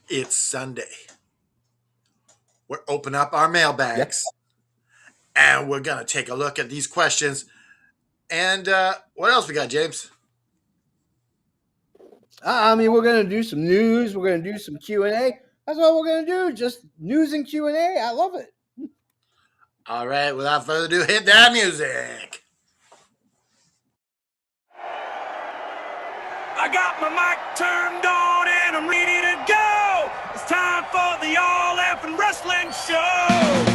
It's Sunday. We're opening up our Yep. mailbags and we're going to take a look at these questions. And what else we got, James? We're gonna do some news. We're gonna do some Q&A. That's all we're gonna do. Just news and Q&A. I love it. All right, without further ado, hit that music. I got my mic turned on and I'm ready to go. It's time for the All Effing Wrestling Show.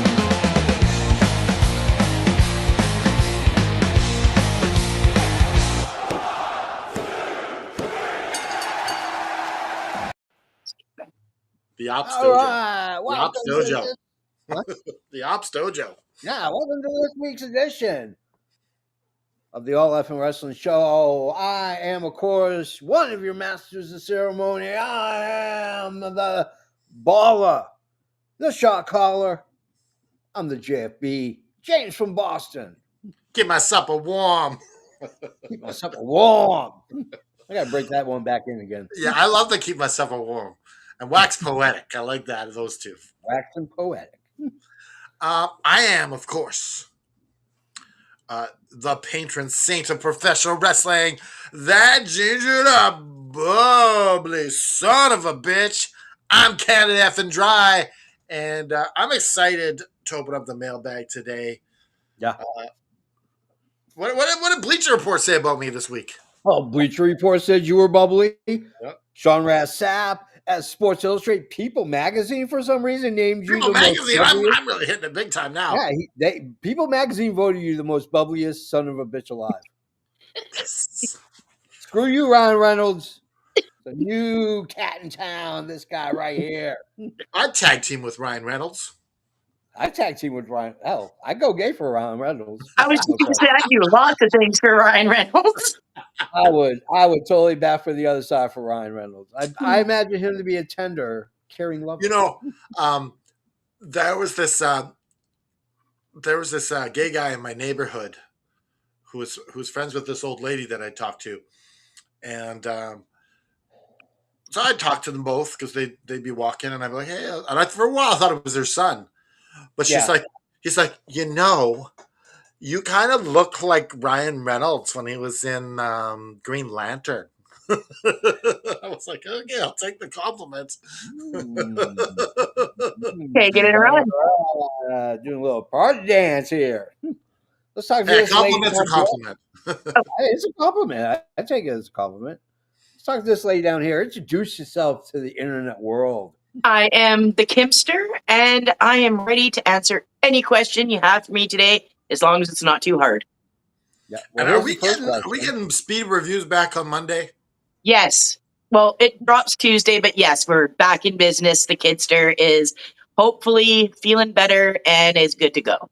The Ops All Dojo. right. The Ops Welcome to Dojo. this. What? The Ops Dojo. Yeah, welcome to this week's edition of the All Effing Wrestling Show. I am, of course, one of your masters of ceremony. I am the baller, the shot caller. I'm the JFB, James from Boston. Keep my supper warm. Keep myself warm. I gotta break that one back in again. Yeah, I love to keep my supper warm. And wax poetic. I like that, those two. Waxing poetic. I am, of course, the patron saint of professional wrestling, that gingered up, bubbly son of a bitch. I'm Canada effing dry, and I'm excited to open up the mailbag today. Yeah. What did Bleacher Report say about me this week? Oh, Bleacher Report said you were bubbly. Yep. Sean Rassap at Sports Illustrated, People Magazine for some reason named you People the Magazine, most I'm bubbliest. really hitting it big time now. Yeah, People Magazine voted you the most bubbliest son of a bitch alive. Screw you, Ryan Reynolds. The new cat in town. This guy right here. I tag team with Ryan Reynolds. I tag team with Ryan. Hell, I go gay for Ryan Reynolds. I was just going to say I do lots of things for Ryan Reynolds. I would totally bat for the other side for Ryan Reynolds. I imagine him to be a tender, caring lover. You know, there was this gay guy in my neighborhood who was friends with this old lady that I talked to, and so I talked to them both because they'd be walking, and I'd be like, hey, and for a while I thought it was their son, but he's like, you kind of look like Ryan Reynolds when he was in Green Lantern. I was like, okay, I'll take the compliment. Okay, get it around. Doing a little party dance here. Let's talk to Hey, a this lady. compliment's a compliment. It's a compliment. I take it as a compliment. Let's talk to this lady down here. Introduce yourself to the internet world. I am the Kimster, and I am ready to answer any question you have for me today, as long as it's not too hard. Yeah. And Well, are we getting speed reviews back on Monday? Yes. Well, it drops Tuesday, but yes, we're back in business. The Kidster is hopefully feeling better and is good to go. Oh,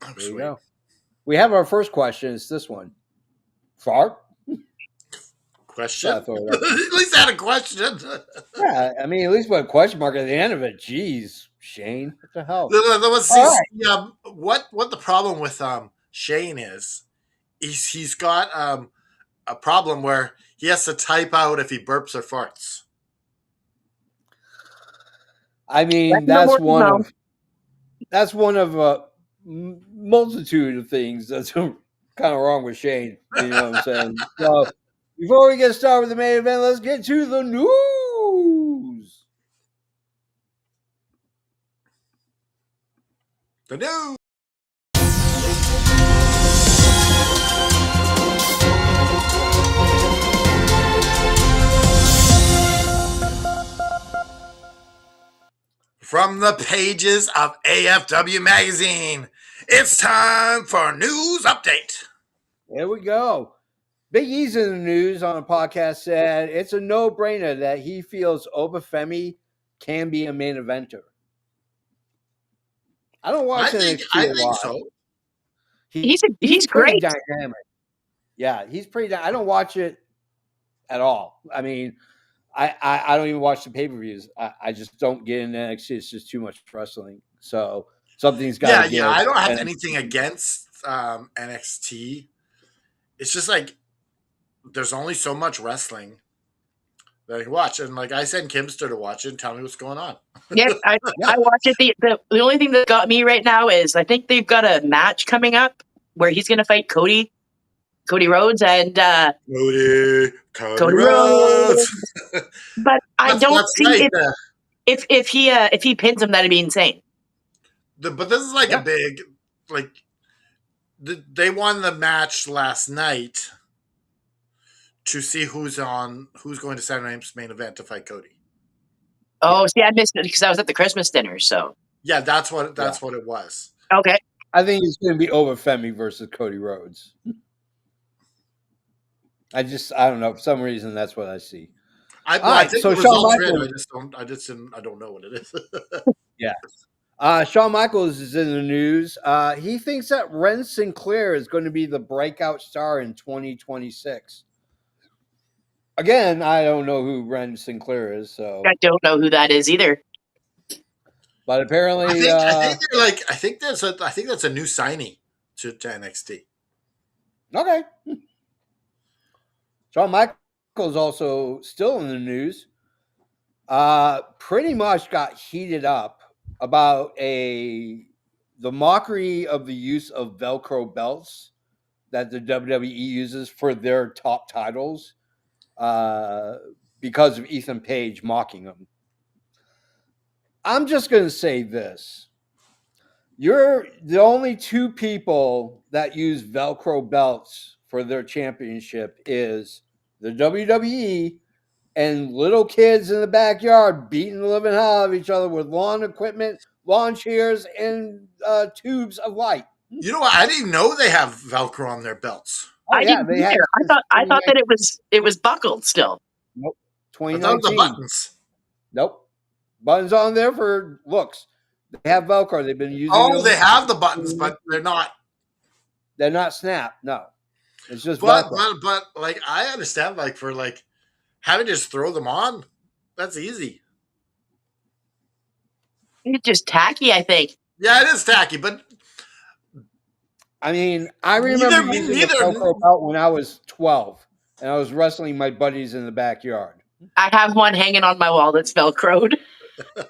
There you sweet. go. We have our first question. It's this one. Fart? Question? Yeah, throw it out. At least I had a question. Yeah, I mean, at least put a question mark at the end of it. Jeez, Shane, what the hell? Let's All see, what the problem with Shane is. He's got a problem where he has to type out if he burps or farts. I mean, that's one of a multitude of things that's kind of wrong with Shane. You know what I'm saying? So, before we get started with the main event, let's get to the news. The news. From the pages of AFW magazine, it's time for a news update. There we go. Big E's in the news on a podcast said it's a no-brainer that he feels Obafemi can be a main eventer. I don't watch NXT I a think lot. so. He's pretty great. dynamic. Yeah, he's pretty. I don't watch it at all. I mean, I don't even watch the pay-per-views. I just don't get into NXT. It's just too much wrestling. So something's got to give. Yeah. I don't have anything against NXT. It's just like there's only so much wrestling. that I can watch. And like I send Kimster to watch it and tell me what's going on. Yep, I watch it. The only thing that got me right now is I think they've got a match coming up where he's going to fight Cody Rhodes and Cody Cody Rhodes. But I don't see right, if he pins him, that'd be insane. But this is like a big, like, they won the match last night to see who's going to Saturday Night's main event to fight Cody. Oh, see, I missed it because I was at the Christmas dinner. So yeah, that's what it was. Okay, I think it's going to be over Femi versus Cody Rhodes. I don't know. For some reason, that's what I see. I think so. Shawn Michaels, I don't know what it is. Yeah. Shawn Michaels is in the news. He thinks that Ren Sinclair is going to be the breakout star in 2026. Again, I don't know who Ren Sinclair is, so I don't know who that is either. But apparently, I think that's a new signing to NXT. Okay. Shawn Michaels also still in the news. Pretty much got heated up about the mockery of the use of Velcro belts that the WWE uses for their top titles because of Ethan Page mocking them. I'm just going to say this. You're the only two people that use Velcro belts for their championship is the WWE and little kids in the backyard beating the living hell out of each other with lawn equipment, lawn chairs, and tubes of light. You know what? I didn't know they have Velcro on their belts. I didn't either. I thought that it was buckled still. Nope. 2019. I thought the buttons. Nope. Buttons on there for looks. They have Velcro. They've been using. Oh, they have the buttons, but they're not. They're not snap. No, it's just. But like I understand, like for like having to just throw them on, that's easy. It's just tacky, I think. Yeah, it is tacky, but I mean, I remember using a Velcro belt when I was 12, and I was wrestling my buddies in the backyard. I have one hanging on my wall that's Velcroed.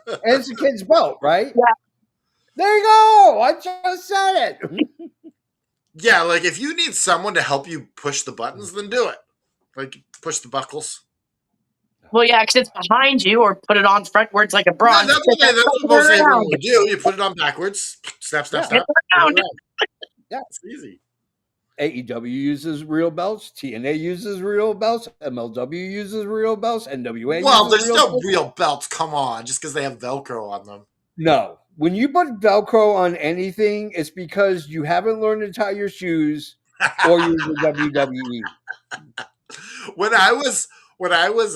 And it's a kid's belt, right? Yeah. There you go. I just said it. Yeah, like if you need someone to help you push the buttons, then do it. Like push the buckles. Well, yeah, because it's behind you, or put it on frontwards like a bronze. Yeah, that's what most everyone would do. You put it on backwards. Snap. Yeah, it's easy. AEW uses real belts. TNA uses real belts. MLW uses real belts. NWA. Well, there's still real belts. Come on, just because they have Velcro on them. No, when you put Velcro on anything, it's because you haven't learned to tie your shoes, or you're the WWE. When I was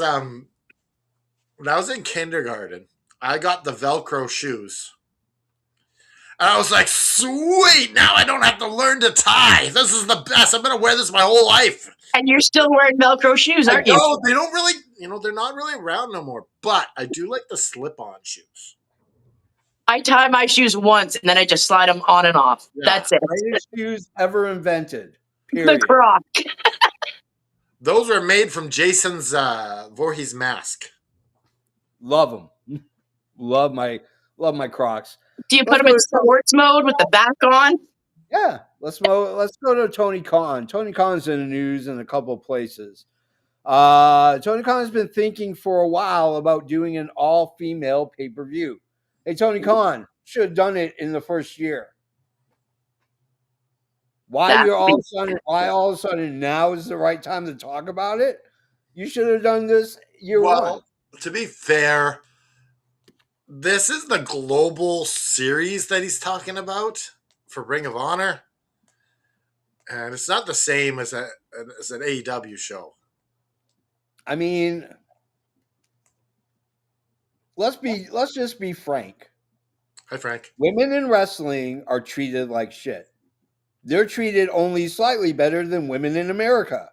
in kindergarten, I got the Velcro shoes. And I was like, sweet, now I don't have to learn to tie. This is the best. I'm going to wear this my whole life. And you're still wearing Velcro shoes, aren't you? No, they don't really, they're not really around no more. But I do like the slip-on shoes. I tie my shoes once, and then I just slide them on and off. Yeah. That's it. Greatest shoes ever invented, period. The Croc. Those were made from Jason's Voorhees mask. Love them. Love my Crocs. Do you put them in sports mode with the back on? Yeah. Let's go to Tony Khan. Tony Khan's in the news in a couple of places. Tony Khan's been thinking for a while about doing an all-female pay-per-view. Hey, Tony Khan, should have done it in the first year. Why all of a sudden now is the right time to talk about it? You should have done this year one. To be fair, this is the global series that he's talking about for Ring of Honor. And it's not the same as an AEW show. I mean, let's just be frank. Hi, Frank. Women in wrestling are treated like shit. They're treated only slightly better than women in America.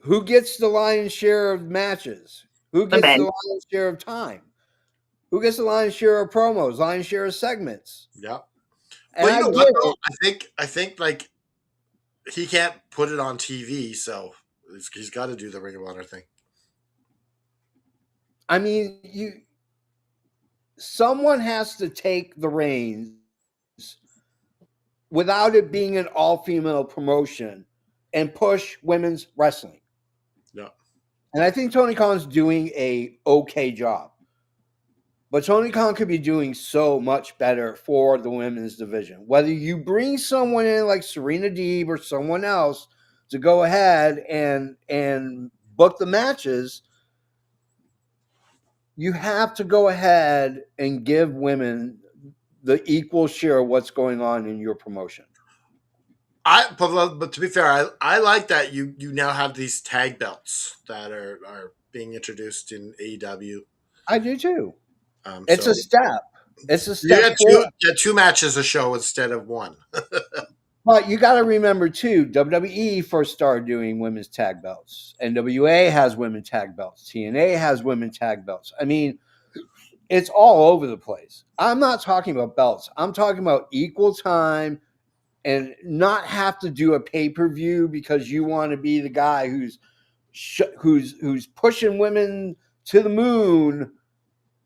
Who gets the lion's share of matches? Who gets the lion's share of time? Who gets the lion's share of promos? Lion's share of segments? Yeah. And but you know what, though? I think like he can't put it on TV, so He's got to do the Ring of Honor thing. I mean, someone has to take the reins without it being an all-female promotion and push women's wrestling. Yeah. And I think Tony Khan's doing a okay job. But Tony Khan could be doing so much better for the women's division. Whether you bring someone in like Serena Deeb or someone else to go ahead and book the matches, you have to go ahead and give women the equal share of what's going on in your promotion. But to be fair, I like that you now have these tag belts that are being introduced in AEW. I do too. It's a step. It's a step. You get two matches a show instead of one. But you got to remember too, WWE first started doing women's tag belts. NWA has women's tag belts. TNA has women's tag belts. I mean, it's all over the place. I'm not talking about belts. I'm talking about equal time and not have to do a pay-per-view because you want to be the guy who's pushing women to the moon.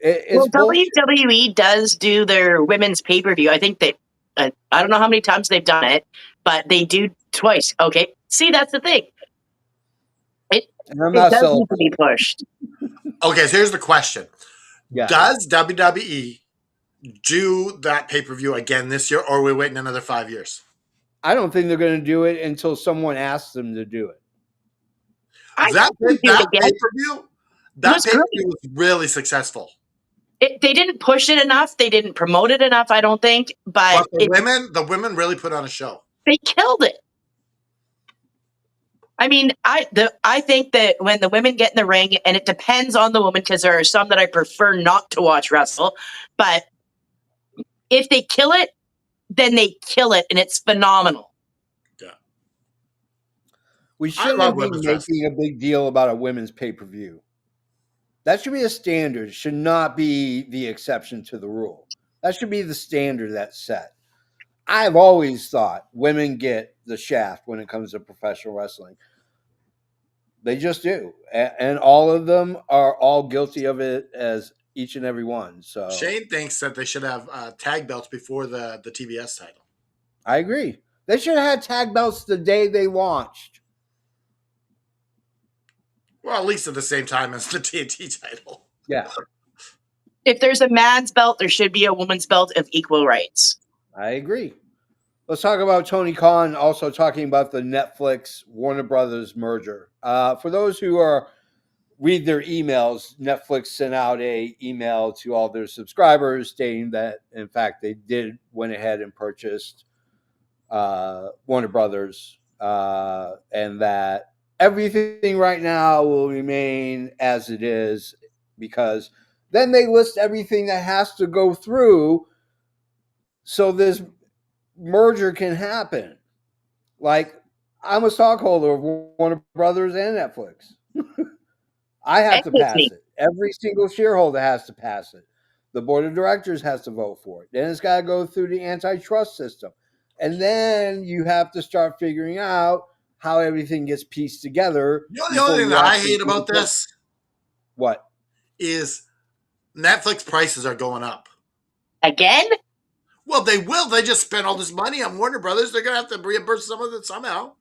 It's WWE does do their women's pay-per-view. I think I don't know how many times they've done it, but they do twice. Okay. See, that's the thing. It does need to be pushed. Okay, so here's the question. Yeah. Does WWE do that pay-per-view again this year, or are we waiting another 5 years? I don't think they're going to do it until someone asks them to do it. That pay-per-view was really successful. They didn't push it enough. They didn't promote it enough, I don't think. But the women really put on a show. They killed it. I mean, I think that when the women get in the ring, and it depends on the woman, because there are some that I prefer not to watch wrestle, but if they kill it, then they kill it, and it's phenomenal. Yeah. We shouldn't be making a big deal about a women's pay-per-view. That should be a standard. It should not be the exception to the rule. That should be the standard that's set. I've always thought women get the shaft when it comes to professional wrestling. They just do. And all of them are all guilty of it, as each and every one. So Shane thinks that they should have tag belts before the TBS title. I agree. They should have had tag belts the day they launched. Well, at least at the same time as the TNT title. Yeah. If there's a man's belt, there should be a woman's belt of equal rights. I agree. Let's talk about Tony Khan also talking about the Netflix Warner Brothers merger. For those who read their emails, Netflix sent out an email to all their subscribers stating that, in fact, they went ahead and purchased Warner Brothers, and that everything right now will remain as it is, because then they list everything that has to go through so this merger can happen. Like, I'm a stockholder of Warner Brothers and Netflix. I have to pass it. Every single shareholder has to pass it. The board of directors has to vote for it. Then it's got to go through the antitrust system. And then you have to start figuring out how everything gets pieced together. You know, the only thing that I hate about this? What? Is Netflix prices are going up. Again? Well, they will. They just spent all this money on Warner Brothers. They're going to have to reimburse some of it somehow.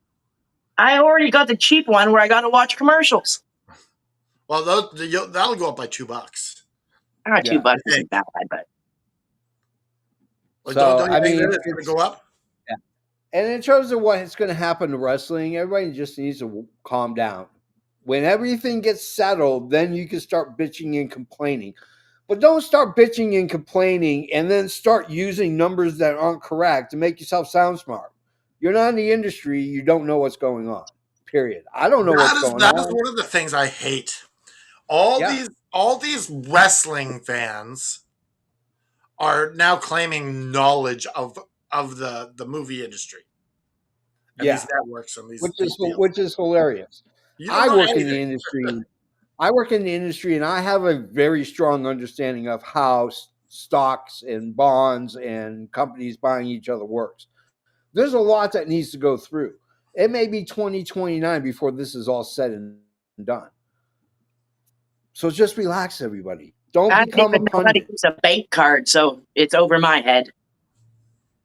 I already got the cheap one where I got to watch commercials. Well, that'll go up by $2. $2 isn't that bad, but. Like, so, don't you think it's going to go up? Yeah. And in terms of what's going to happen to wrestling, everybody just needs to calm down. When everything gets settled, then you can start bitching and complaining. But don't start bitching and complaining and then start using numbers that aren't correct to make yourself sound smart. You're not in the industry. You don't know what's going on. Period. I don't know what's going on. That is one of the things I hate. All these wrestling fans are now claiming knowledge of the movie industry. And these networks and these which is hilarious. I work in the industry. I work in the industry, and I have a very strong understanding of how stocks and bonds and companies buying each other works. There's a lot that needs to go through. It may be 2029 before this is all said and done. So just relax, everybody. Don't I don't become a even know how to pundit. use a bank card, so it's over my head.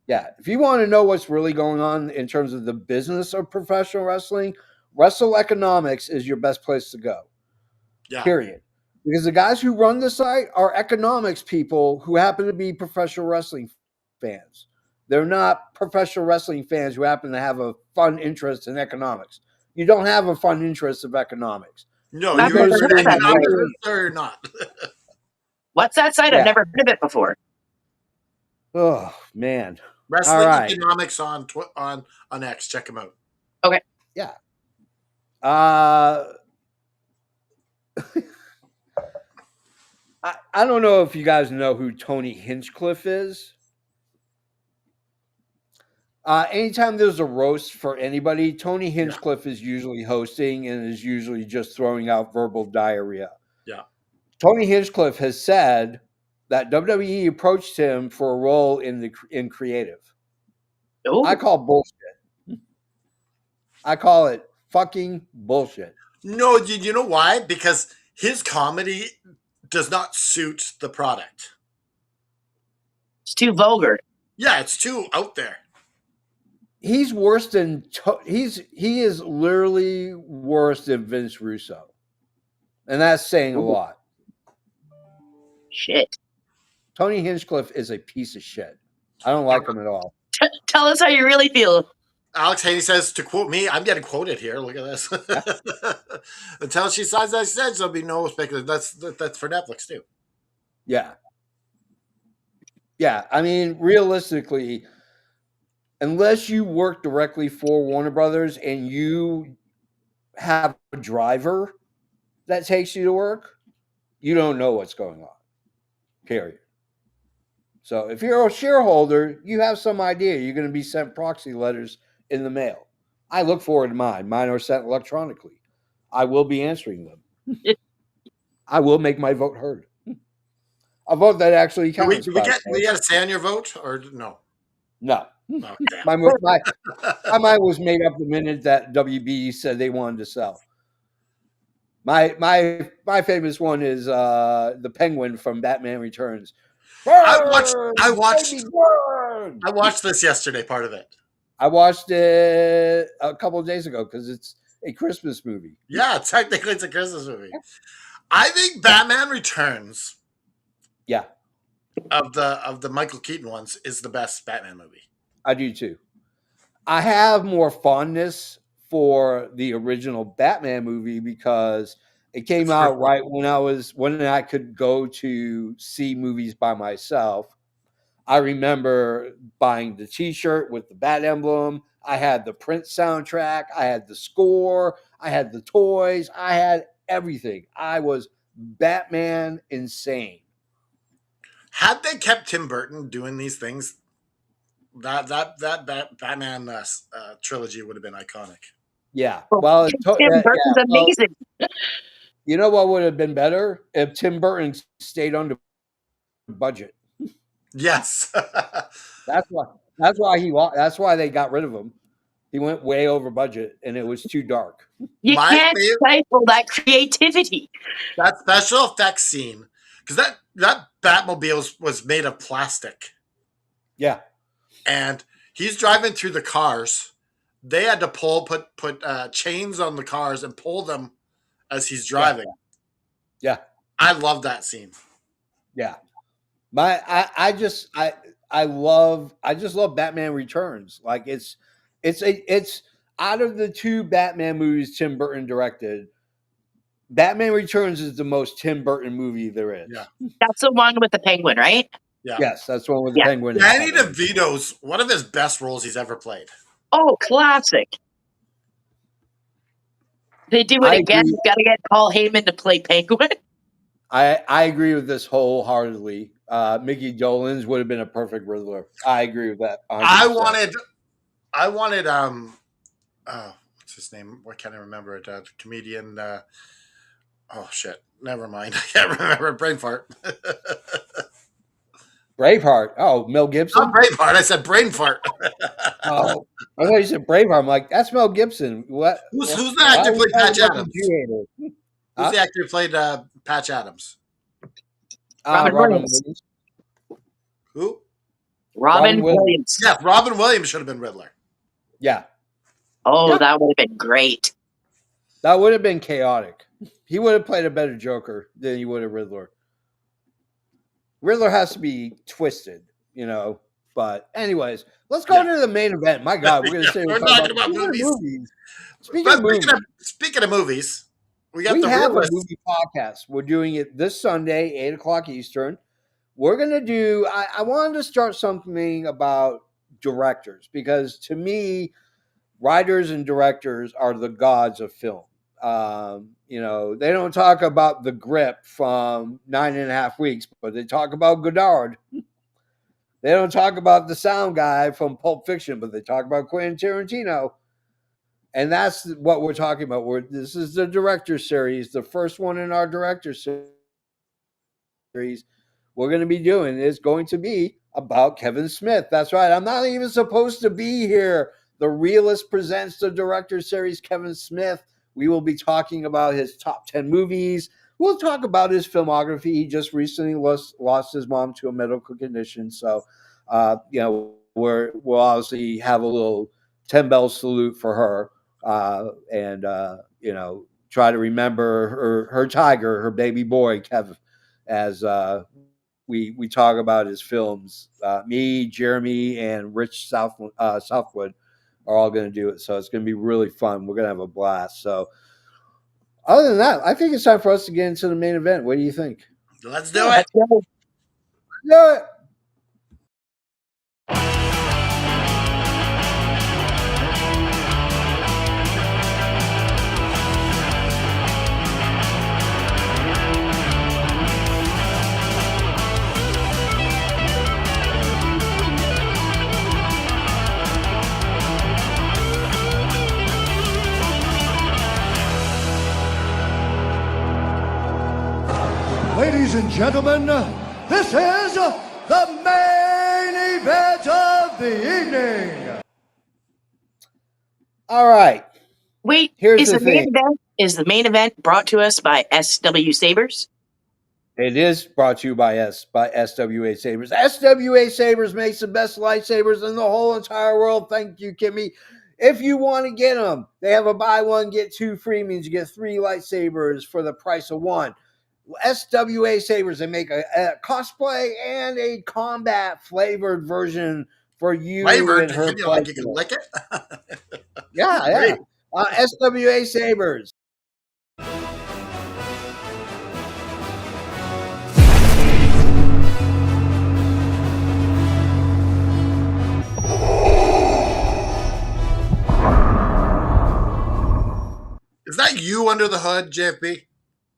Yeah, if you want to know what's really going on in terms of the business of professional wrestling, Wrestle Economics is your best place to go. Yeah. Period. Because the guys who run the site are economics people who happen to be professional wrestling fans. They're not professional wrestling fans who happen to have a fun interest in economics. You don't have a fun interest of economics. No, When you I've you're go never to an heard of the that site. economist or you're not. What's that site? I've Yeah. never heard of it before. Oh man. Wrestling right. Economics on X. Check them out. Yeah. I don't know if you guys know who Tony Hinchcliffe is. Anytime there's a roast for anybody, Tony Hinchcliffe is usually hosting and is usually just throwing out verbal diarrhea. Yeah. Tony Hinchcliffe has said that WWE approached him for a role in creative. Ooh. I call bullshit. I call it fucking bullshit. No, you know why? Because his comedy does not suit the product. It's too vulgar. Yeah, it's too out there. He's worse than he is literally worse than Vince Russo, and that's saying a lot. Shit. Tony Hinchcliffe is a piece of shit. I don't like him at all. Tell us how you really feel. Alex Haney says, to quote me, I'm getting quoted here. Look at this. Until she signs that said, there'll be no speculation. That's for Netflix too. Yeah. Yeah. I mean, realistically, unless you work directly for Warner Brothers and you have a driver that takes you to work, you don't know what's going on. Period. So if you're a shareholder, you have some idea you're going to be sent proxy letters in the mail. I look forward to mine. Mine are sent electronically. I will be answering them. I will make my vote heard. A vote that actually counts. Do we get a say on your vote or no? No. Oh, damn. My mind was made up the minute that WB said they wanted to sell. My famous one is the Penguin from Batman Returns. Burn, I watched this yesterday, part of it. I watched it a couple of days ago because it's a Christmas movie. Yeah, technically it's a Christmas movie. I think Batman Returns, Yeah, of the Michael Keaton ones, is the best Batman movie. I do too. I have more fondness for the original Batman movie because it came out right when I could go to see movies by myself. I remember buying the T-shirt with the bat emblem. I had the Prince soundtrack. I had the score. I had the toys. I had everything. I was Batman insane. Had they kept Tim Burton doing these things, that Batman trilogy would have been iconic. Yeah. Well, Tim Burton's amazing. You know what would have been better if Tim Burton stayed under budget. Yes. That's why they got rid of him. He went way over budget and it was too dark. You can't stifle that creativity. That special effects scene, because that Batmobile was made of plastic. Yeah. And he's driving through the cars. They had to put chains on the cars and pull them as he's driving. Yeah. I love that scene. Yeah. I just love Batman Returns. Like it's out of the two Batman movies Tim Burton directed, Batman Returns is the most Tim Burton movie there is. Yeah. That's the one with the penguin, right? Yeah. Yes, that's the one with the penguin. Danny DeVito's one of his best roles he's ever played. Oh, classic. They do it again. You got to get Paul Heyman to play Penguin. I agree with this wholeheartedly. Mickey Dolenz would have been a perfect Riddler. I agree with that. 100%. I wanted what's his name? Why can't I remember it? The comedian. Oh shit! Never mind. I can't remember. Brain fart. Braveheart. Oh, Mel Gibson. Not Braveheart. I said brain fart. Oh, I thought you said Braveheart. I'm like, that's Mel Gibson. What? Who's the Why actor are who we played talking Patch about the Adams? Jew hater? Who's the actor who played Patch Adams? Robin Williams. Williams. Who? Robin Robin Williams. Williams. Yeah, Robin Williams should have been Riddler. Yeah, Oh, Yeah. that would have been great. that would have been chaotic. He would have played a better Joker than he would have Riddler. Riddler has to be twisted, you know. But anyways, let's go to the main event. My God, we're going to Yeah, sit we're and talk talking about speaking of movies. Speaking But of movies, speaking of movies, we got we the have realist. a movie podcast. We're doing it this Sunday, 8 o'clock Eastern. We're going to do, I wanted to start something about directors because to me, writers and directors are the gods of film. You know, they don't talk about the grip from 9.5 Weeks, but they talk about Godard. They don't talk about the sound guy from Pulp Fiction, but they talk about Quentin Tarantino. And that's what we're talking about. This is the director series, the first one in our director series we're going to be doing is going to be about Kevin Smith. That's right. I'm not even supposed to be here. The Realist presents the director series, Kevin Smith. We will be talking about his top 10 movies. We'll talk about his filmography. He just recently lost his mom to a medical condition. So, you know, we'll obviously have a little 10 bell salute for her and, you know, try to remember her tiger, her baby boy, Kevin, as we talk about his films. Me, Jeremy, and Rich Southwood are all going to do it. So it's going to be really fun. We're going to have a blast. So other than that, I think it's time for us to get into the main event. What do you think? Let's do it. Let's go. Do it. Ladies and gentlemen, this is the main event of the evening. All right. Wait, Here's is the the main thing. event the main event brought to us by SW Sabers? It is brought to you by SWA Sabers. SWA Sabers makes the best lightsabers in the whole entire world. Thank you, Kimmy. If you want to get them, they have a buy one, get two free, means you get 3 lightsabers for the price of 1. SWA Sabers, they make a cosplay and a combat flavored version for you Flavored? and her You like you pleasure. can lick it? Yeah. SWA Sabers. Is that you under the hood, JFB?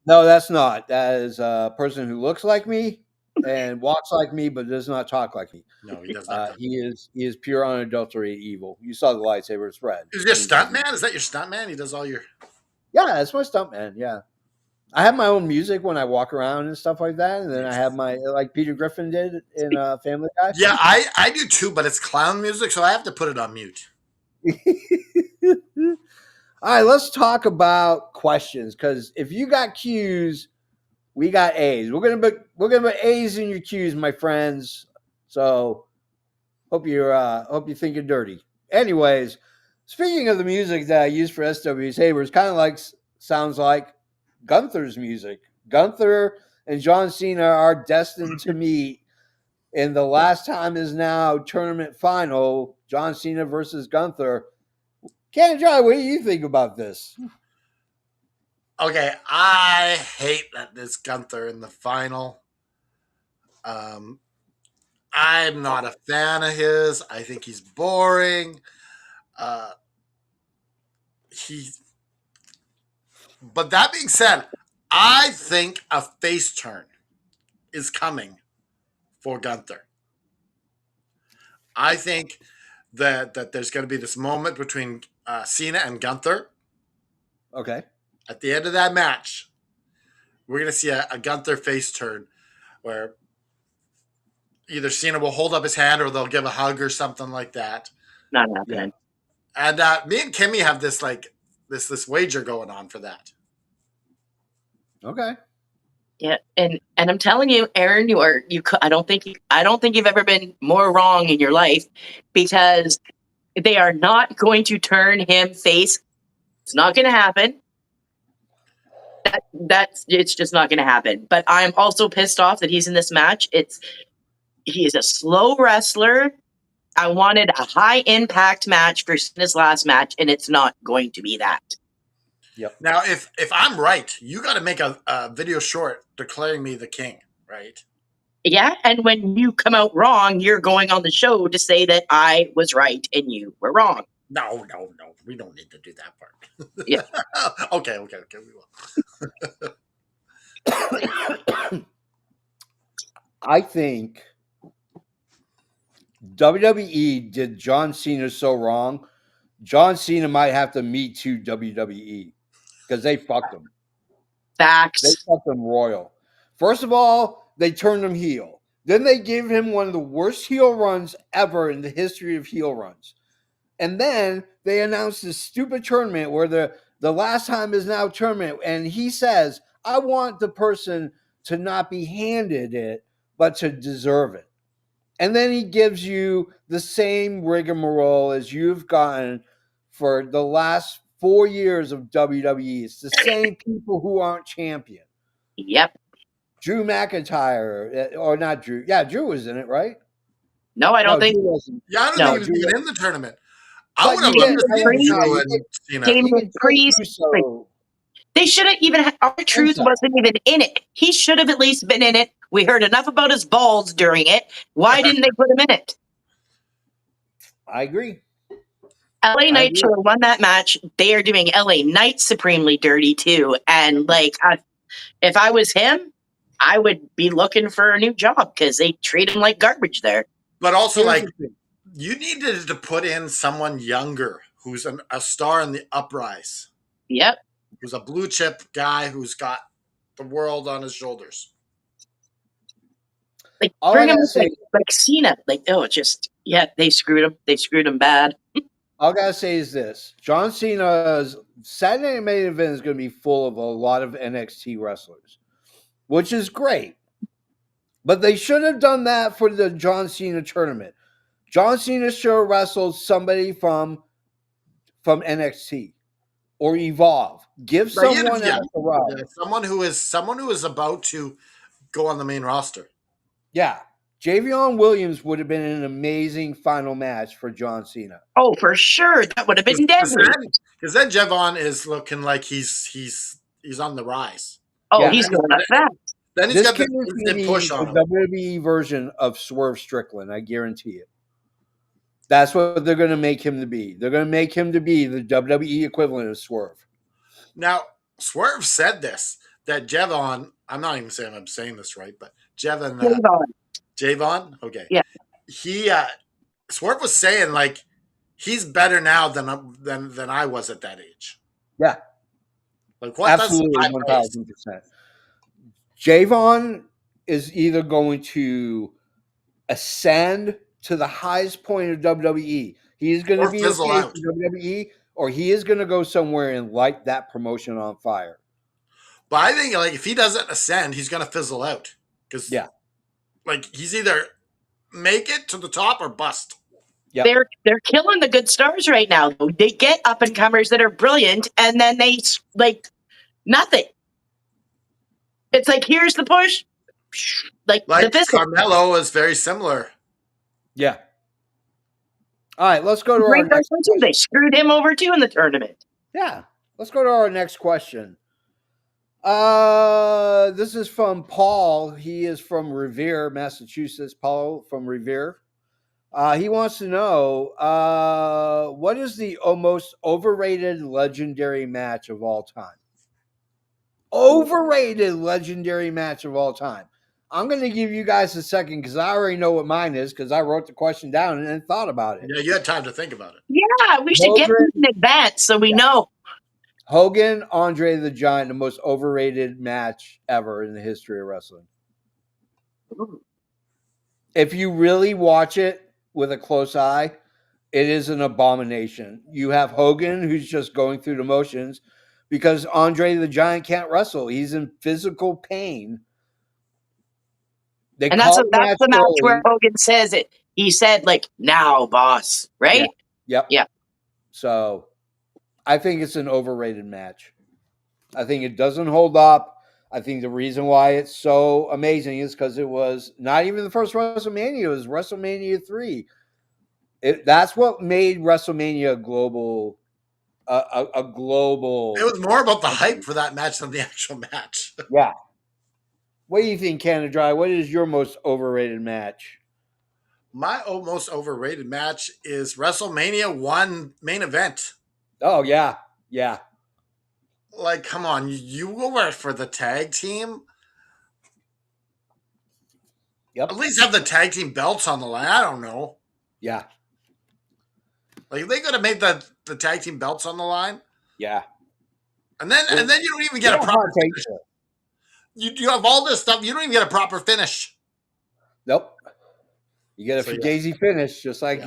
No, that's not. That is a person who looks like me and walks like me, but does not talk like me. No, he does not. He is pure unadulterated evil. You saw the lightsaber; it's red. Is your stunt man? Is that your stunt man? He does all your. Yeah, that's my stunt man. Yeah, I have my own music when I walk around and stuff like that, and then I have my like Peter Griffin did in Family Guy. Yeah, I do too, but it's clown music, so I have to put it on mute. All right, let's talk about questions because if you got Q's, we got A's. We're gonna put A's in your Q's, my friends. So hope you're thinking dirty. Anyways, speaking of the music that I use for SW Sabers, kind of like sounds like Gunther's music. Gunther and John Cena are destined to meet in the last time is now tournament final. John Cena versus Gunther. Ken and John, what do you think about this? Okay, I hate that this Gunther in the final. I'm not a fan of his. I think he's boring. But that being said, I think a face turn is coming for Gunther. I think that there's going to be this moment between Cena and Gunther. Okay. At the end of that match, we're going to see a Gunther face turn where either Cena will hold up his hand or they'll give a hug or something like that. Not happening. And me and Kimmy have this this wager going on for that. Okay. Yeah, and I'm telling you, Aaron, I don't think you've ever been more wrong in your life, because they are not going to turn him face. It's not going to happen. It's just not going to happen. But I'm also pissed off that he's in this match. He is a slow wrestler. I wanted a high impact match for his last match, and it's not going to be that. Yep. Now, if I'm right, you got to make a video short declaring me the king, right? Yeah, and when you come out wrong, you're going on the show to say that I was right and you were wrong. No. We don't need to do that part. Yeah. Okay, we will. I think WWE did John Cena so wrong. John Cena might have to meet to WWE because they fucked him. Facts. They fucked him royal. First of all, they turned him heel. Then they gave him one of the worst heel runs ever in the history of heel runs. And then they announced this stupid tournament where the last time is now tournament. And he says, I want the person to not be handed it, but to deserve it. And then he gives you the same rigmarole as you've gotten for the last 4 years of WWE. It's the same people who aren't champion. Yep. Drew McIntyre, or not Drew. Yeah, Drew was in it, right? No, I don't think. Drew wasn't. Yeah, I don't think he was even in the tournament. I But would have you loved get to see Priest, Drew you and Cena. Damien You can take Priest. Uso. They should have even. R-Truth wasn't even in it. He should have at least been in it. We heard enough about his balls during it. Why didn't they put him in it? I agree. LA Knight should have won that match. They are doing LA Knight supremely dirty too. And if I was him, I would be looking for a new job because they treat him like garbage there. But also, Here's like, the thing. you needed to put in someone younger who's a star in the uprise, Yep. who's a blue chip guy who's got the world on his shoulders. Like, All bring I him gotta say- like Cena. They screwed him. They screwed him bad. All I gotta say is this: John Cena's Saturday Night Main Event is going to be full of a lot of NXT wrestlers, which is great. But they should have done that for the John Cena tournament. John Cena should have wrestled somebody from NXT or Evolve. Give someone else a run. Yeah, someone who is about to go on the main roster. Yeah. Javion Williams would have been an amazing final match for John Cena. Oh, for sure. That would have been deadly. Because then Javon is looking like he's on the rise. Oh, Yeah. he's going up fast. Then he's This got kid the is going to instant be push on the him. WWE version of Swerve Strickland, I guarantee it. That's what they're going to make him to be. They're going to make him to be the WWE equivalent of Swerve. Now, Swerve said this, that Javon, I'm not even saying I'm saying this right, but Javon? Okay. Yeah. He Swerve was saying like he's better now than I was at that age. Yeah. Like what? Absolutely, 1,000%. Javon is either going to ascend to the highest point of WWE. He is going to be a face of WWE, or he is going to go somewhere and light that promotion on fire. But I think like if he doesn't ascend, he's going to fizzle out because like he's either make it to the top or bust. Yep. They're killing the good stars right now. They get up and comers that are brilliant, and then they like nothing. It's like here's the push, like the pistol. Carmelo is very similar. Yeah. All right, let's go to our next question. They screwed him over too in the tournament. Yeah, let's go to our next question. This is from Paul. He is from Revere, Massachusetts. Paul from Revere. He wants to know what is the most overrated legendary match of all time? Overrated legendary match of all time. I'm going to give you guys a second because I already know what mine is because I wrote the question down and then thought about it. Yeah, you had time to think about it. Yeah, we should get it in advance so we know. Hogan, Andre the Giant, the most overrated match ever in the history of wrestling. Ooh. if you really watch it with a close eye, it is an abomination. You have Hogan who's just going through the motions because Andre the Giant can't wrestle. He's in physical pain. They And that's call the match the match where early. Hogan says it. He said, like, now, boss, right? Yep. Yeah. So I think it's an overrated match. I think it doesn't hold up. I think the reason why it's so amazing is because it was not even the first WrestleMania. It was WrestleMania 3. That's what made WrestleMania global. A global. It was more about the hype for that match than the actual match. Yeah. What do you think, Canada Dry? What is your most overrated match? My most overrated match is WrestleMania 1 main event. Oh, yeah. Yeah. Like, come on, you were for the tag team. Yep. At least have the tag team belts on the line. I don't know. Yeah. Like, they could have made the tag team belts on the line. Yeah. And then you don't even get a proper finish. You have all this stuff. You don't even get a proper finish. Nope. You get a fugazi finish, just like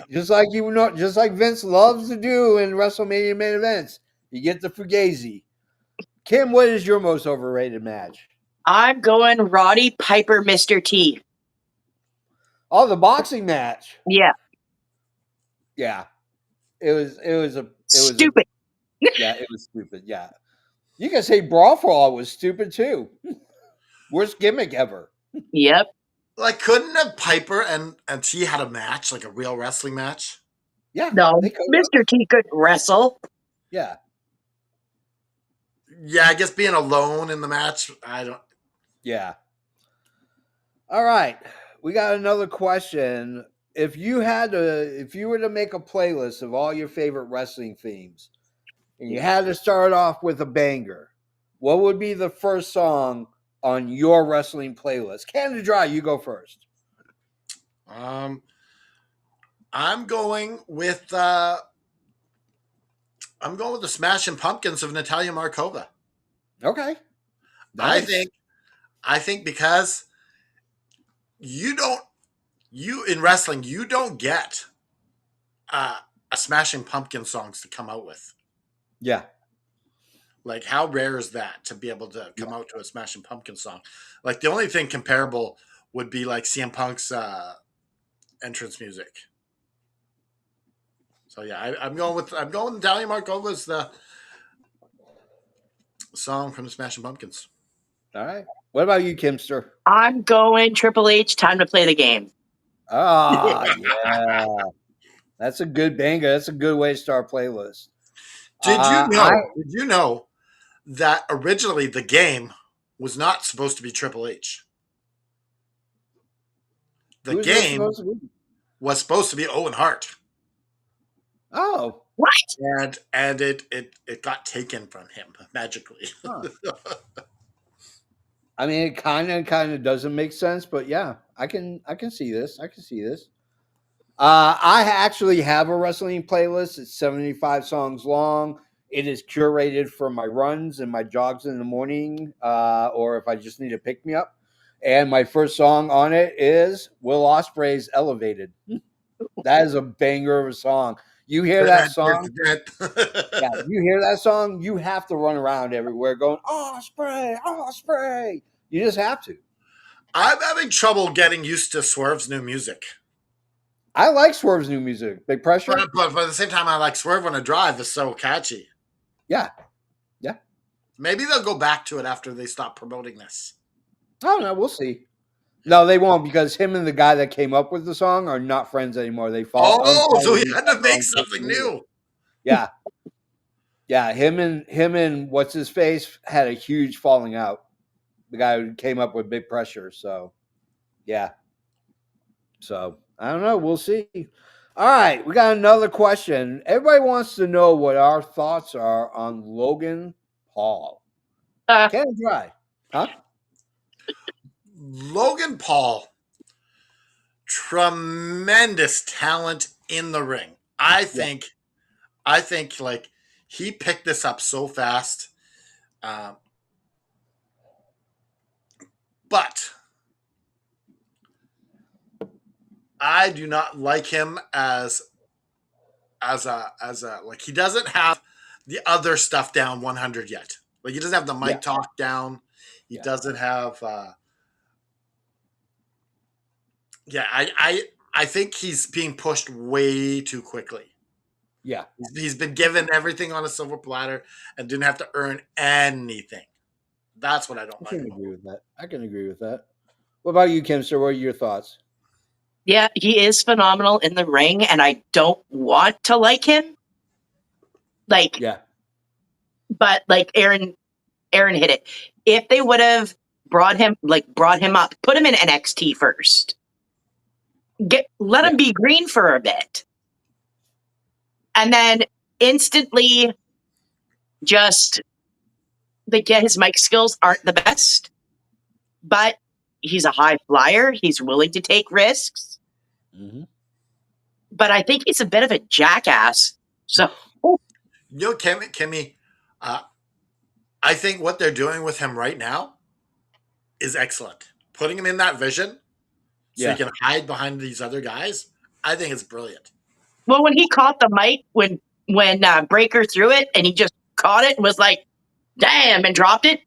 Vince loves to do in WrestleMania main events. You get the fugazi. Kim, what is your most overrated match? I'm going Roddy Piper, Mr. T. Oh, the boxing match. Yeah. Yeah. It was stupid. It was stupid. Yeah. You can say Brawl for All was stupid too. Worst gimmick ever. Yep. Like, couldn't have Piper and T had a match, like a real wrestling match? Yeah. No, Mr. T could wrestle. Yeah. Yeah, I guess being alone in the match, I don't. Yeah. All right. We got another question. If you were to make a playlist of all your favorite wrestling themes, and you had to start off with a banger, what would be the first song on your wrestling playlist? Canada Dry, you go first. I'm going with the Smashing Pumpkins of Natalia Markova. Okay. Nice. I think because you in wrestling you don't get a Smashing Pumpkin songs to come out with. Yeah. Like, how rare is that to be able to come out to a Smashing Pumpkin song? Like, the only thing comparable would be like CM Punk's entrance music. So yeah, I'm going with Natalia Markova's the song from the Smashing Pumpkins. All right. What about you, Kimster? I'm going Triple H. Time to play the game. Ah, yeah. That's a good banger. That's a good way to start a playlist. Did you know that originally the game was not supposed to be Triple H? The game was supposed to be Owen Hart. Oh. What? And it got taken from him magically. Huh. I mean, it kind of doesn't make sense, but yeah, I can see this. I actually have a wrestling playlist. It's 75 songs long. It is curated for my runs and my jogs in the morning, or if I just need to pick me up. And my first song on it is Will Ospreay's "Elevated." That is a banger of a song. You hear that song? Yeah, you hear that song? You have to run around everywhere going, "Ospreay, Ospreay." You just have to. I'm having trouble getting used to Swerve's new music. I like Swerve's new music. Big Pressure. But at the same time, I like Swerve on a Drive. It's so catchy. Yeah. Yeah. Maybe they'll go back to it after they stop promoting this. I don't know. We'll see. No, they won't, because him and the guy that came up with the song are not friends anymore. They fall. Oh, so he had to make something new. Yeah. Yeah. Him and what's his face had a huge falling out. The guy who came up with Big Pressure. So, yeah. So, I don't know. We'll see. All right. We got another question. Everybody wants to know what our thoughts are on Logan Paul. Can't dry. Huh? Logan Paul, tremendous talent in the ring. I think like he picked this up so fast. But I do not like him as a like he doesn't have the other stuff down 100 yet. Like he doesn't have the Yeah. mic talk down. He Yeah. doesn't have yeah, I think he's being pushed way too quickly. Yeah. He's been given everything on a silver platter and didn't have to earn anything. That's what I don't I like can about agree him. with that. I can agree with that. What about you, Kim? Sir, what are your thoughts? Yeah, he is phenomenal in the ring, and I don't want to like him. Like, Yeah. but like Aaron hit it. If they would have brought him up, put him in NXT first. Let him be green for a bit. And then instantly just his mic skills aren't the best, but he's a high flyer. He's willing to take risks. Mm-hmm. But I think he's a bit of a jackass. So Kimmy, I think what they're doing with him right now is excellent. Putting him in that vision so he can hide behind these other guys, I think it's brilliant. Well, when he caught the mic, when Breaker threw it and he just caught it and was like, damn, and dropped it,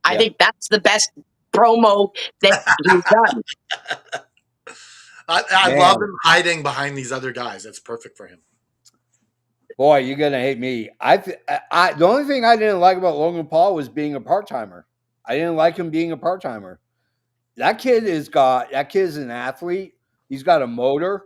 I think that's the best promo that he's done. I love him hiding behind these other guys. That's perfect for him. Boy, you're gonna hate me. The only thing I didn't like about Logan Paul was being a part timer. I didn't like him being a part timer. That kid is an athlete. He's got a motor.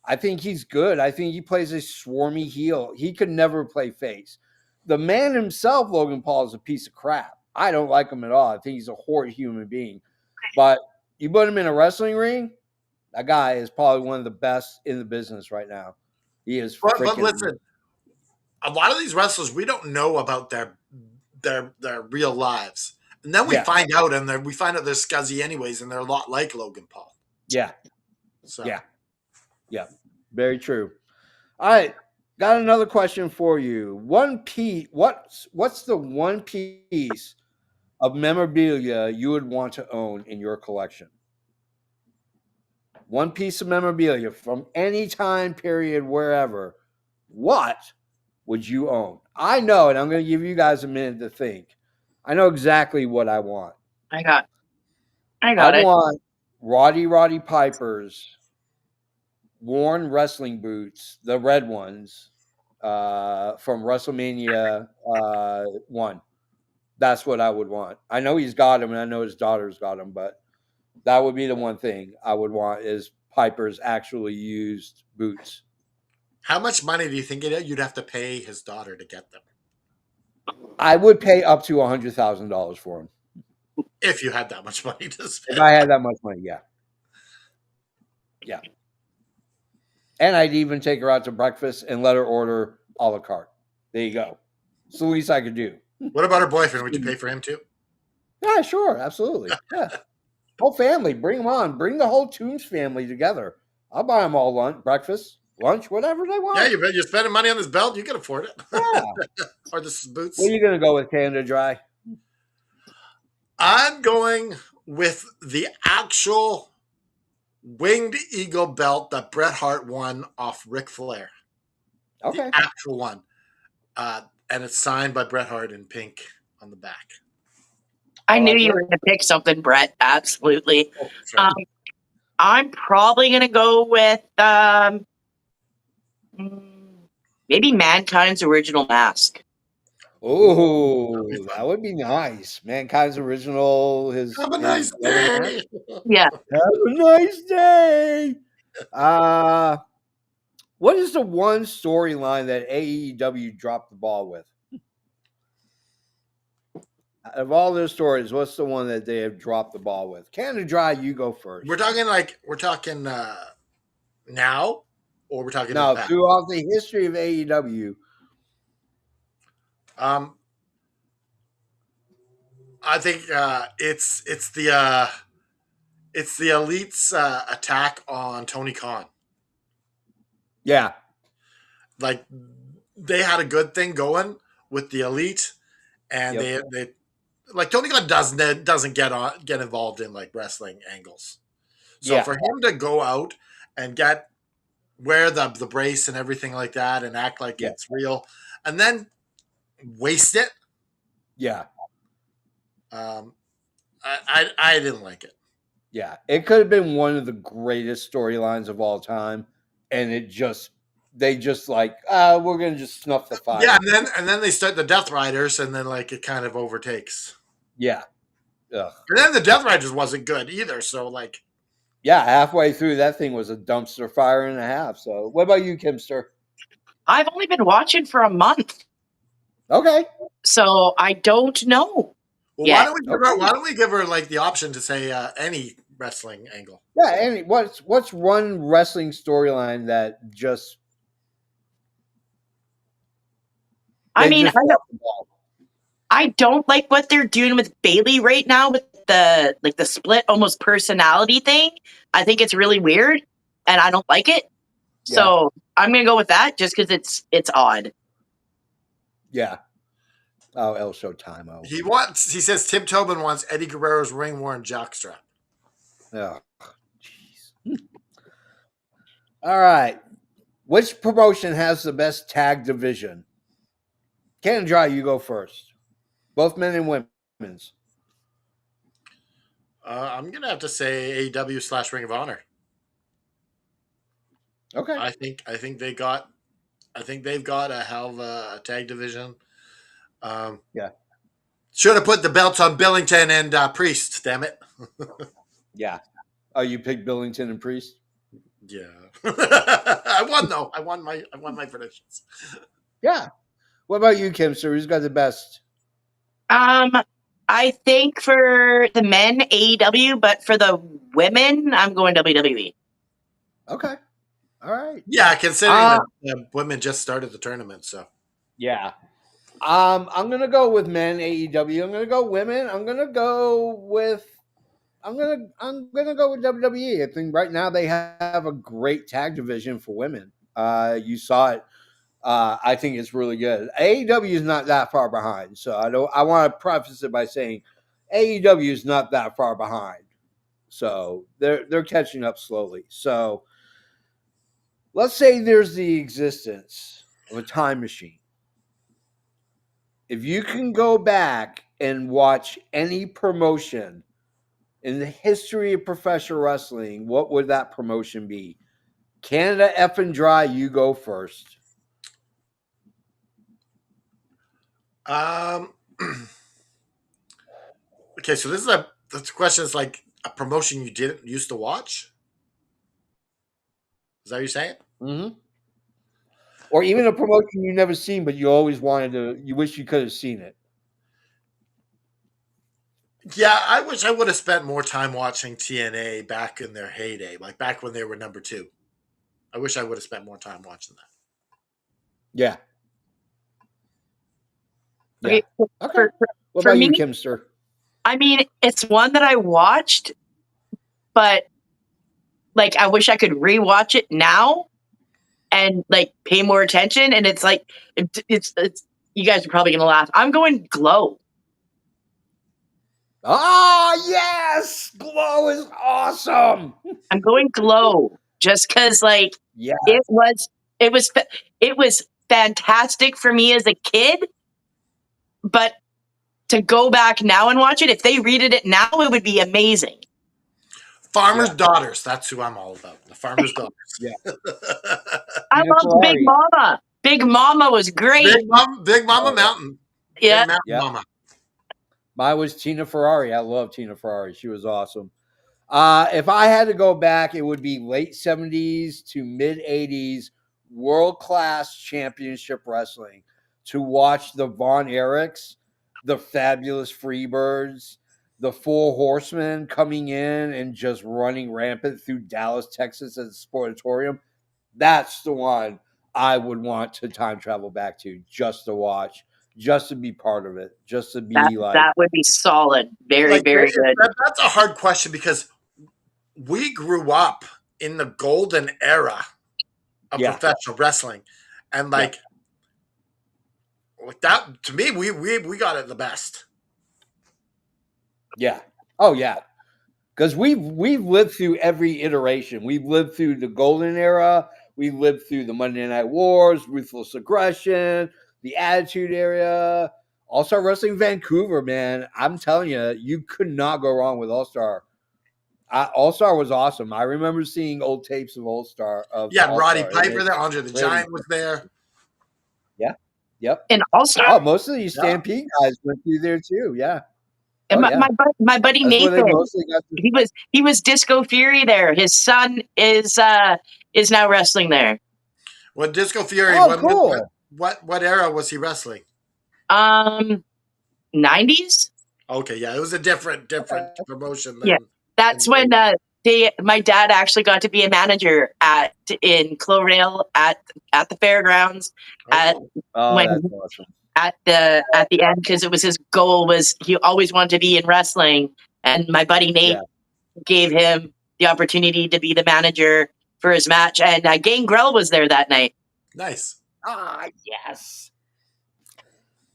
I think he's good. I think he plays a swarmy heel. He could never play face. The man himself, Logan Paul, is a piece of crap. I don't like him at all. I think he's a horrid human being. But you put him in a wrestling ring, that guy is probably one of the best in the business right now. He is. But listen, a lot of these wrestlers we don't know about their real lives, and then we find out, and we find out they're scuzzy anyways, and they're a lot like Logan Paul. Yeah. So yeah, very true. All right, got another question for you. What's the one piece of memorabilia you would want to own in your collection? One piece of memorabilia from any time period, wherever. What would you own? I know, and I'm going to give you guys a minute to think. I know exactly what I want. I got I it. want Roddy Piper's worn wrestling boots, the red ones, from WrestleMania 1. That's what I would want. I know he's got them, and I know his daughter's got them, but that would be the one thing I would want is Piper's actually used boots. How much money do you think you'd have to pay his daughter to get them? I would pay up to $100,000 for them. If you had that much money to spend. If I had that much money, yeah. Yeah. And I'd even take her out to breakfast and let her order a la carte. There you go. It's the least I could do. What about her boyfriend? Would you pay for him too? Yeah, sure. Absolutely. Yeah. Whole family. Bring them on. Bring the whole Toombs family together. I'll buy them all breakfast, lunch, whatever they want. Yeah, you're spending money on this belt. You can afford it. Yeah. Or the boots. What are you going to go with, Canada Dry? I'm going with the actual winged eagle belt that Bret Hart won off Ric Flair. Okay. The actual one. And it's signed by Bret Hart in pink on the back. I knew you were going to pick something, Brett. Absolutely. I'm probably going to go with maybe Mankind's original mask. Oh, that would be nice. Mankind's original. Have a nice day. Yeah. Have a nice day. What is the one storyline that AEW dropped the ball with? Out of all their stories, what's the one that they have dropped the ball with? Canada Dry, you go first. We're talking now, or we're talking throughout the history of AEW. I think it's the Elite's attack on Tony Khan. Yeah, like they had a good thing going with the Elite, and they like Tony Khan doesn't get involved in like wrestling angles. So for him to go out and wear the brace and everything like that and act like Yeah. it's real, and then waste it. Yeah. I didn't like it. Yeah. It could have been one of the greatest storylines of all time. And they just like, we're going to just snuff the fire. Yeah, and then they start the Death Riders, and then like it kind of overtakes. Yeah. Ugh. And then the Death Riders wasn't good either. So like, Yeah. Halfway through, that thing was a dumpster fire and a half. So what about you, Kimster? I've only been watching for a month, Okay. so I don't know. well, Yeah. why don't we give her like the option to say any wrestling angle? Yeah. And what's one wrestling storyline that just. I they mean, just I don't, dropped the ball? I don't like what they're doing with Bailey right now with the split almost personality thing. I think it's really weird, and I don't like it. So I'm gonna go with that just because it's odd. Yeah. Oh, El Showtime. He says Tim Tobin wants Eddie Guerrero's ring worn jockstrap. Oh, jeez. All right. Which promotion has the best tag division? Ken and Dry, you go first. Both men and women's. I'm gonna have to say AEW / Ring of Honor. Okay. I think they've got a hell of a tag division. Yeah. Should have put the belts on Billington and Priest. Damn it. Yeah. Oh, you picked Billington and Priest? Yeah. I won though. I won my predictions. Yeah. What about you, Kimster? Who's got the best? I think for the men AEW, but for the women, I'm going WWE. Okay. All right. Yeah, considering that the women just started the tournament, so Yeah. I'm gonna go with men AEW. I'm gonna go women. I'm gonna go with WWE. I think right now they have a great tag division for women. You saw it. I think it's really good. AEW is not that far behind, so I want to preface it by saying AEW is not that far behind. So they're catching up slowly. So let's say there's the existence of a time machine. If you can go back and watch any promotion in the history of professional wrestling, what would that promotion be? Canada F and Dry, you go first. Okay, so this question is like a promotion you didn't used to watch. Is that what you're saying? Mm-hmm. Or even a promotion you never seen, but you always wanted to. You wish you could have seen it. Yeah, I wish I would have spent more time watching TNA back in their heyday, like back when they were number 2. I wish I would have spent more time watching that. Yeah. Okay. Yeah. Okay. What for about you, me, Kimster? I mean, it's one that I watched, but like I wish I could rewatch it now and like pay more attention. And it's like it's you guys are probably gonna laugh. I'm going Glow. Oh yes, Glow is awesome. I'm going Glow just because like Yeah. it was fantastic for me as a kid, but to go back now and watch it, if they redid it now, it would be amazing. Farmer's Daughters. That's who I'm all about. The Farmer's Daughters. Yeah. I Tina loved Big Ferrari. Mama. Big Mama was great. Big Mama Mountain. Yeah. Big Mountain Yeah. Mama. Mine was Tina Ferrari. I love Tina Ferrari. She was awesome. If I had to go back, it would be late 70s to mid 80s world-class championship wrestling to watch the Von Erichs, the Fabulous Freebirds, the Four Horsemen coming in and just running rampant through Dallas, Texas as a sportatorium. That's the one I would want to time travel back to just to watch, just to be part of it, just to be that would be solid. Very, Like, very good. That's a hard question because we grew up in the golden era of professional wrestling, and like that to me, we got it the best. Yeah. Oh yeah. Because we've lived through every iteration. We've lived through the golden era. We've lived through the Monday Night Wars, Ruthless Aggression, the Attitude Era, All Star Wrestling Vancouver. Man, I'm telling you, you could not go wrong with All Star. All Star was awesome. I remember seeing old tapes of All Star. Yeah, Roddy Piper there, Andre the Giant was there. Yeah, yep. And also, Oh, most of these Stampede guys went through there too. Yeah. and Oh, yeah. my buddy That's where they Nathan, mostly got the- he was Disco Fury there. His son is now wrestling there. Well, Disco Fury. Oh, cool. What era was he wrestling? 90s. Okay, yeah, it was a different promotion. Than, Yeah, that's when my dad actually got to be a manager in Cloverdale at the fairgrounds oh, when that's awesome. at the end, because it was his goal was he always wanted to be in wrestling, and my buddy Nate gave him the opportunity to be the manager for his match, and Gangrel was there that night. nice. Ah, yes.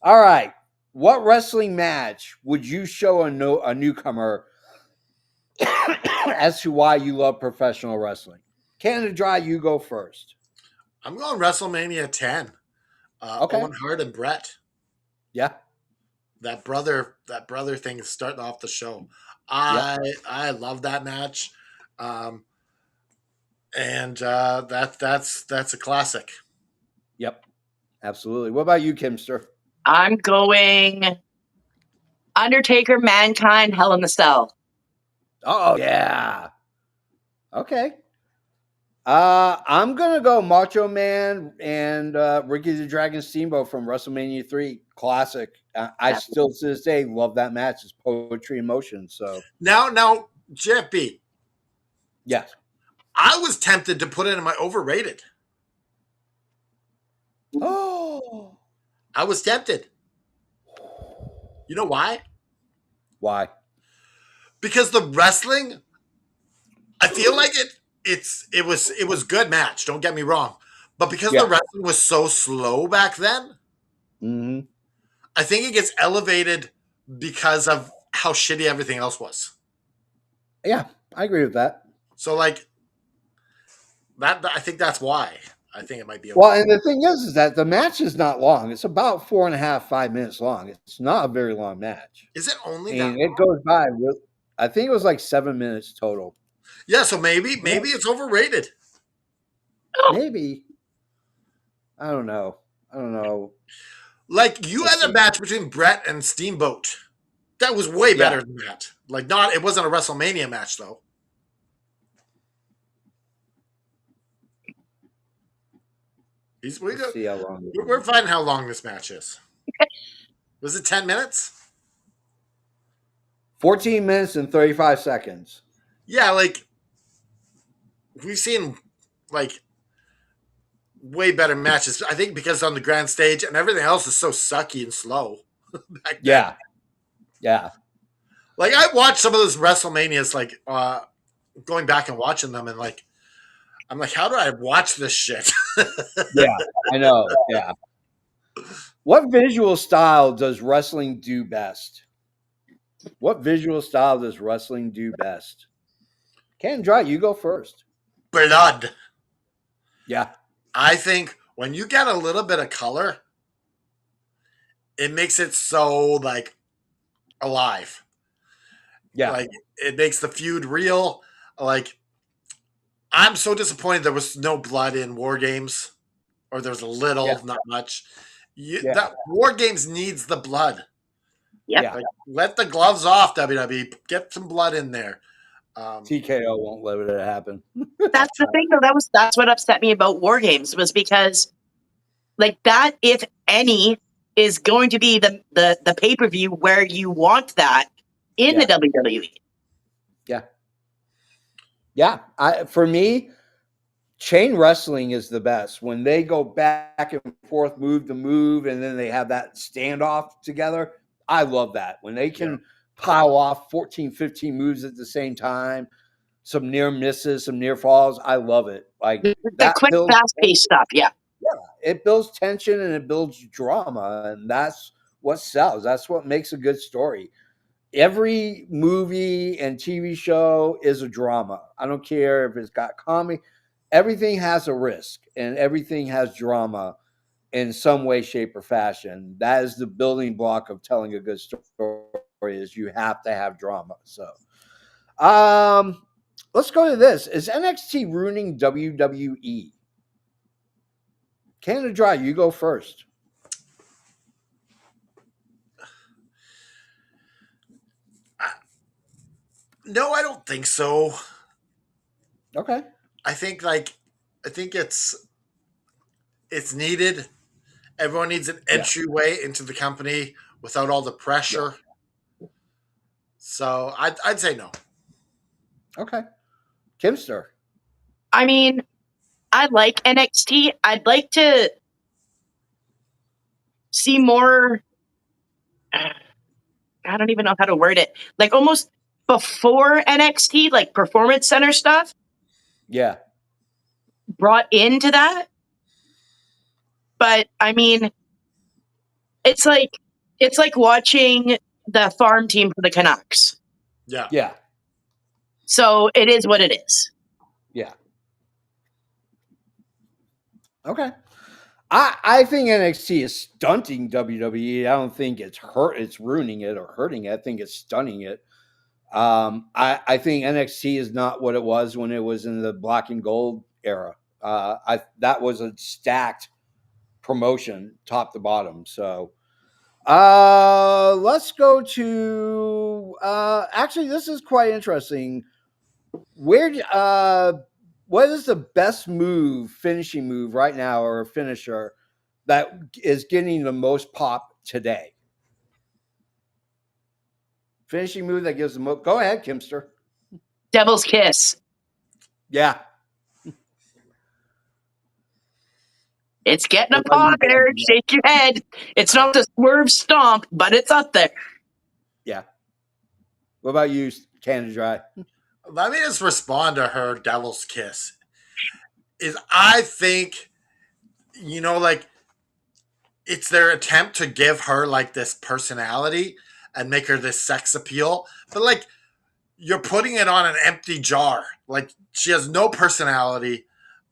All right. What wrestling match would you show a newcomer as to why you love professional wrestling? Canada Dry, you go first. I'm going WrestleMania 10. Okay. Owen Hart and Brett. Yeah. That brother thing is starting off the show. I love that match. And that's a classic. Yep. Absolutely. What about you, Kimster? I'm going Undertaker, Mankind, Hell in the Cell. Oh, yeah. Okay. I'm going to go Macho Man and Ricky the Dragon Steamboat from WrestleMania 3. Classic. I still, to this day, love that match. It's poetry in motion. So Now, JFB. Yes. I was tempted to put it in my overrated. Oh. I was tempted. You know why? Why? Because the wrestling, I feel like it was good match. Don't get me wrong, but because the wrestling was so slow back then, I think it gets elevated because of how shitty everything else was. Yeah, I agree with that. So like that, I think that's why. I think it might be. Well, and the thing is that the match is not long. It's about 4.5, 5 minutes long. It's not a very long match. Is it only and that? It goes by. I think it was like 7 minutes total. Yeah, so maybe it's overrated. Maybe. I don't know. Like you had a match between Brett and Steamboat. That was way better than that. Like it wasn't a WrestleMania match though. See how long we're finding how long this match is. Was it 10 minutes? 14 minutes and 35 seconds. Yeah, like we've seen like way better matches. I think because on the grand stage and everything else is so sucky and slow. Yeah. Like I watched some of those WrestleManias, like going back and watching them, and like I'm like, how do I watch this shit? Yeah, I know. Yeah. What visual style does wrestling do best? Ken Dry, you go first. Blood. Yeah. I think when you get a little bit of color, it makes it so like alive. Yeah. Like it makes the feud real. Like I'm so disappointed there was no blood in War Games, or there was a little, not much. That War Games needs the blood. Yep. Like, let the gloves off, WWE. Get some blood in there. TKO won't let it happen. That's the thing, though. That's what upset me about War Games was because, like that, if any, is going to be the pay per view where you want that in the WWE. Yeah. For me, chain wrestling is the best. When they go back and forth, move to move, and then they have that standoff together. I love that. When they can pile off 14, 15 moves at the same time, some near misses, some near falls. I love it. Like the quick, fast-paced stuff. Yeah. It builds tension and it builds drama, and that's what sells. That's what makes a good story. every movie and TV show is a drama. I don't care if it's got comedy. Everything has a risk and everything has drama in some way, shape, or fashion. That is the building block of telling a good story is you have to have drama. So let's go to this. Is NXT ruining WWE? Canada Dry, you go first. No, I don't think so. Okay. I think it's needed. Everyone needs an entryway into the company without all the pressure. So I'd say no. Okay. Kimster. I mean, I like NXT. I'd like to see more. I don't even know how to word it. Like almost before NXT, like Performance Center stuff. Yeah. Brought into that. But I mean, it's like watching the farm team for the Canucks. Yeah. Yeah. So it is what it is. Yeah. Okay. I think NXT is stunting WWE. I don't think it's ruining it or hurting it. I think it's stunning it. I think NXT is not what it was when it was in the black and gold era. That was a stacked promotion, top to bottom. So let's go to actually this is quite interesting. What is the best finishing move right now, or a finisher that is getting the most pop today? Finishing move that gives the most. Go ahead, Kimster. Devil's Kiss. Yeah. It's getting a pop, Eric. Shake your head. It's not the swerve stomp, but it's up there. Yeah. What about you, Canada Dry? Let me just respond to her Devil's Kiss. I think, like, it's their attempt to give her like this personality and make her this sex appeal, but like you're putting it on an empty jar. Like she has no personality,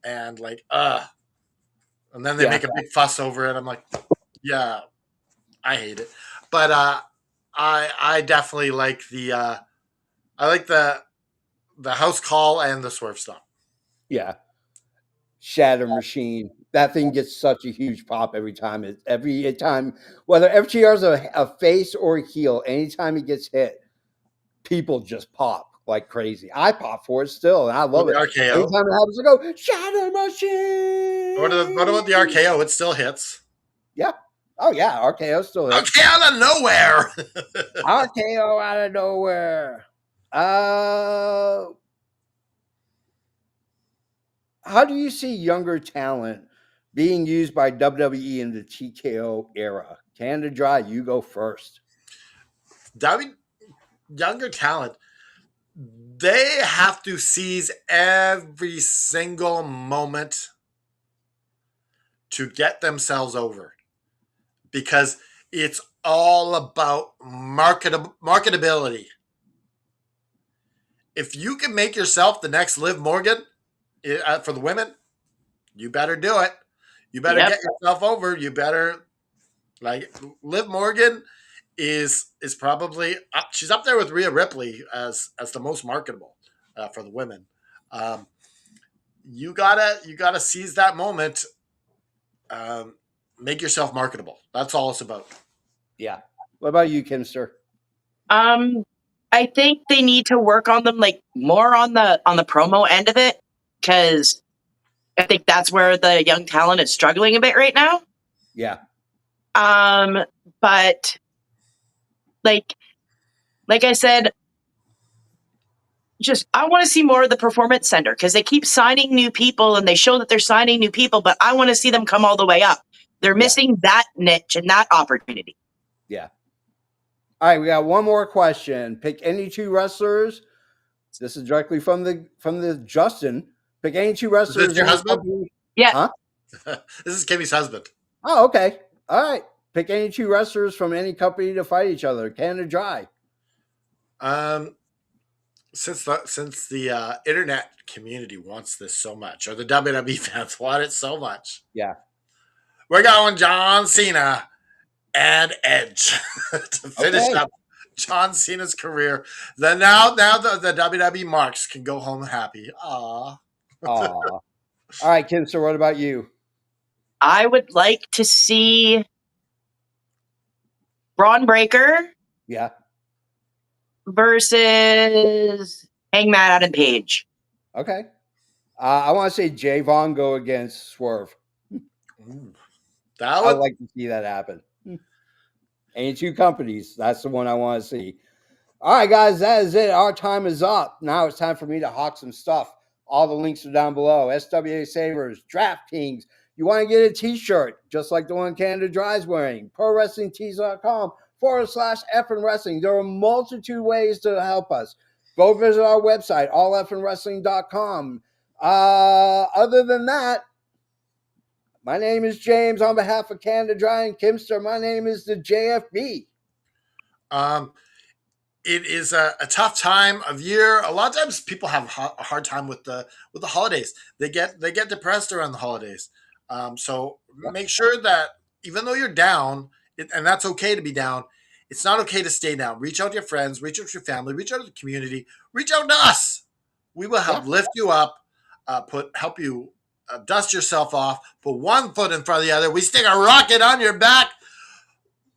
and like and then they make a big fuss over it. I'm like, yeah, I hate it. But I definitely like the house call and the swerve stop. Yeah. Shatter Machine. That thing gets such a huge pop every time. Every time, whether FTR's a face or a heel, anytime he gets hit, people just pop like crazy. I pop for it still, and I love it. RKO. Anytime it happens, I go, Shatter Machine! What about the RKO? It still hits. Yeah. Oh, yeah. RKO still hits. RKO out of nowhere. RKO out of nowhere. How do you see younger talent being used by WWE in the TKO era? Canada Dry, you go first. Younger talent, they have to seize every single moment to get themselves over, because it's all about marketability. If you can make yourself the next Liv Morgan for the women, you better do it. You better get yourself over. You better, like, Liv Morgan is probably she's up there with Rhea Ripley as the most marketable for the women. You gotta seize that moment. Make yourself marketable. That's all it's about. Yeah. What about you, Kimster? I think they need to work on them like more on the promo end of it, because I think that's where the young talent is struggling a bit right now. Yeah. But like I said, just I want to see more of the Performance Center, because they keep signing new people and they show that they're signing new people, but I want to see them come all the way up. They're missing that niche and that opportunity. Yeah. All right, we got one more question. Pick any two wrestlers. This is directly from the Justin. Pick any two wrestlers. Is this your husband? Yeah. Huh? This is Kimmy's husband. Oh, okay. All right. Pick any two wrestlers from any company to fight each other. Canada Dry. Um, since the internet community wants this so much, or the WWE fans want it so much, Yeah. we're going John Cena and Edge to finish Okay. up John Cena's career. Then now the WWE marks can go home happy. Aw. Aw. All right, Kim. So what about you? I would like to see Braun Breaker Yeah. versus Hangman Adam Page. Okay. I want to say Javon go against Swerve. Ooh. That I would would like to see that happen. Any two companies, that's the one I want to see. All right, guys, that is it. Our time is up. Now it's time for me to hawk some stuff. All the links are down below. SWA Savers, DraftKings. You want to get a t-shirt, just like the one Canada Dry's wearing. ProWrestlingTees.com/effing wrestling. There are a multitude ways to help us. Go visit our website, alleffingwrestling.com. Other than that, my name is James on behalf of Canada Dry and Kimster. My name is the JFB. it is a tough time of year. A lot of times people have a hard time with the holidays. They get depressed around the holidays. So make sure that even though you're down, and that's okay to be down, it's not okay to stay down. Reach out to your friends, reach out to your family, reach out to the community, reach out to us. We will help lift you up, help you dust yourself off, put one foot in front of the other. We stick a rocket on your back.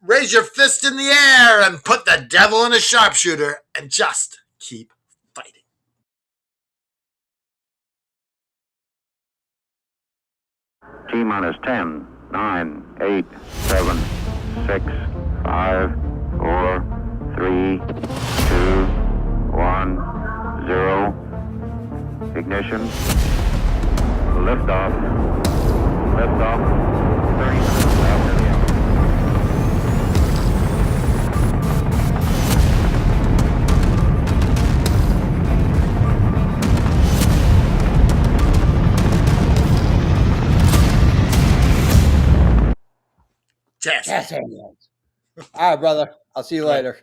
Raise your fist in the air and put the devil in a sharpshooter and just keep fighting. T-minus 10, 9, 8, 7, 6, 5, 4, 3, 2, 1, 0. Ignition. Liftoff. Liftoff. 30 minutes after the hour. Yes. Yes, all right, brother. I'll see you later.